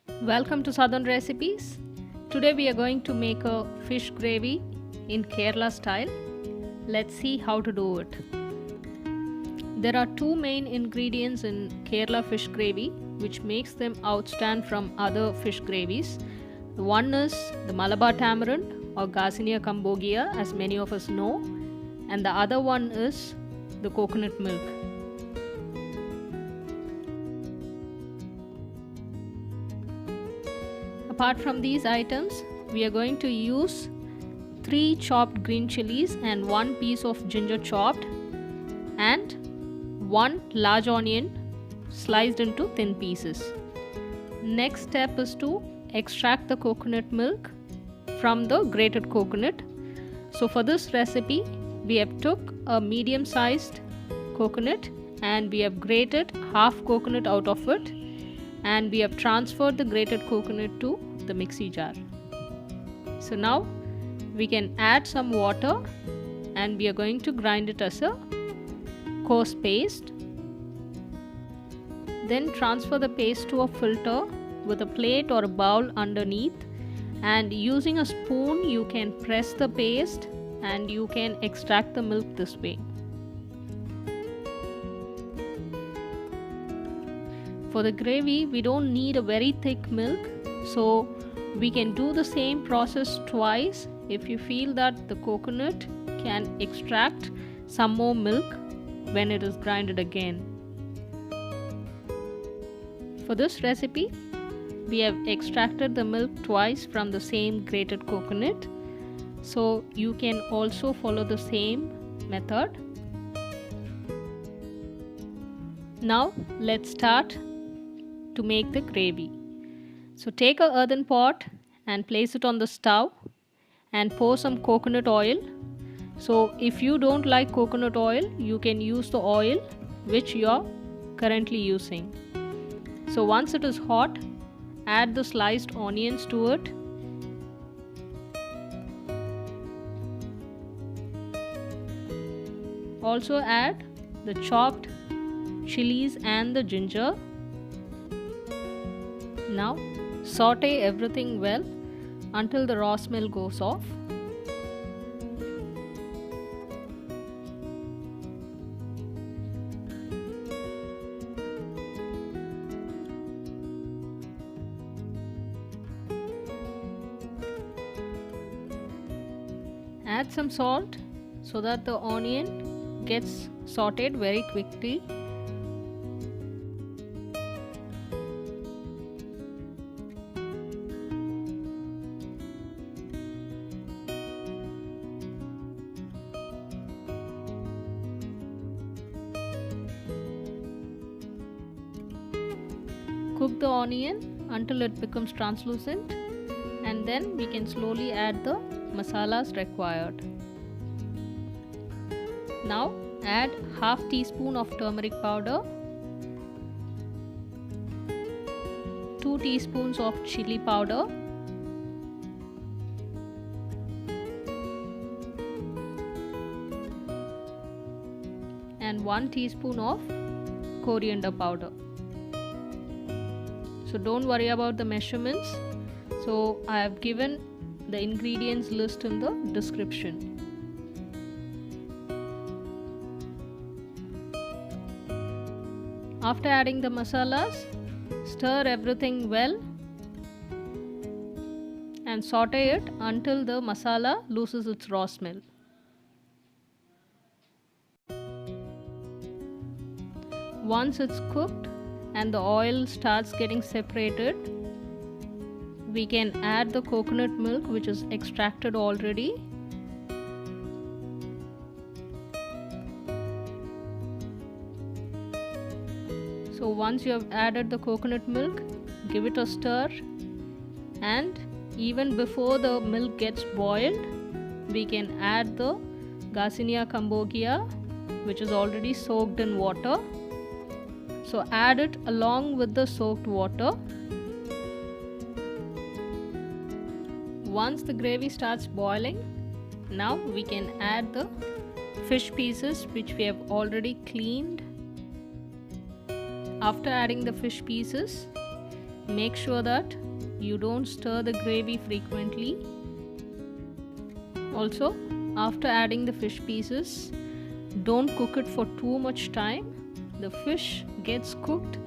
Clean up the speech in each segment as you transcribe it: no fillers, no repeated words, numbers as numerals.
Welcome to Southern Recipes. Today we are going to make a fish gravy in Kerala style. Let's see how to do it. There are two main ingredients in Kerala fish gravy which makes them outstand from other fish gravies. One is the Malabar tamarind or Garcinia cambogia, as many of us know, and the other one is the coconut milk. Apart from these items, we are going to use 3 chopped green chilies and 1 piece of ginger chopped and 1 large onion sliced into thin pieces. Next step is to extract the coconut milk from the grated coconut. So for this recipe, we have took a medium sized coconut and we have grated half coconut out of it, and we have transferred the grated coconut to the mixie jar. So now we can add some water and we are going to grind it as a coarse paste. Then transfer the paste to a filter with a plate or a bowl underneath, and using a spoon you can press the paste and you can extract the milk this way. For the gravy, we don't need a very thick milk, so we can do the same process twice if you feel that the coconut can extract some more milk when it is grinded again. For this recipe, we have extracted the milk twice from the same grated coconut, so you can also follow the same method. Now let's start to make the gravy. So take a earthen pot and place it on the stove and pour some coconut oil. So if you don't like coconut oil, you can use the oil which you are currently using. So once it is hot, add the sliced onions to it. Also add the chopped chilies and the ginger. Now saute everything well until the raw smell goes off. Add some salt so that the onion gets sauteed very quickly. Cook the onion until it becomes translucent, and then we can slowly add the masalas required. Now add half teaspoon of turmeric powder, 2 teaspoons of chili powder, and 1 teaspoon of coriander powder. So don't worry about the measurements. So I have given the ingredients list in the description. After adding the masalas, stir everything well and saute it until the masala loses its raw smell. Once it's cooked and the oil starts getting separated, we can add the coconut milk which is extracted already. So once you have added the coconut milk, give it a stir, and even before the milk gets boiled, we can add the Garcinia cambogia which is already soaked in water. So add it along with the soaked water. Once the gravy starts boiling, now we can add the fish pieces which we have already cleaned. After adding the fish pieces, make sure that you don't stir the gravy frequently. Also, after adding the fish pieces, don't cook it for too much time. The fish gets cooked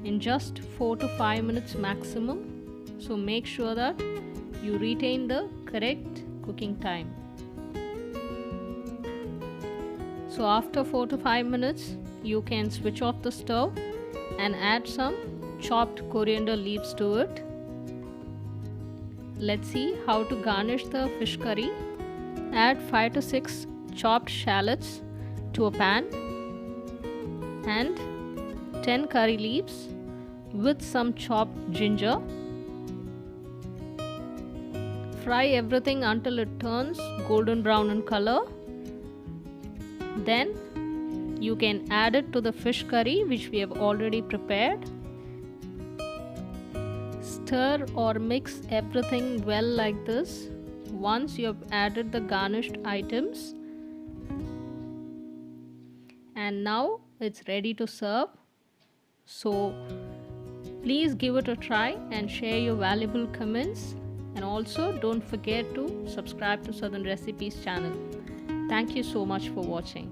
in just 4 to 5 minutes maximum. So make sure that you retain the correct cooking time. So after 4 to 5 minutes, you can switch off the stove and add some chopped coriander leaves to it. Let's see how to garnish the fish curry. Add 5 to 6 chopped shallots to a pan and 10 curry leaves with some chopped ginger. Fry everything until it turns golden brown in color. Then you can add it to the fish curry which we have already prepared. Stir or mix everything well like this once you have added the garnished items. And now it's ready to serve. So please give it a try and share your valuable comments. And also don't forget to subscribe to Southern Recipes channel. Thank you so much for watching.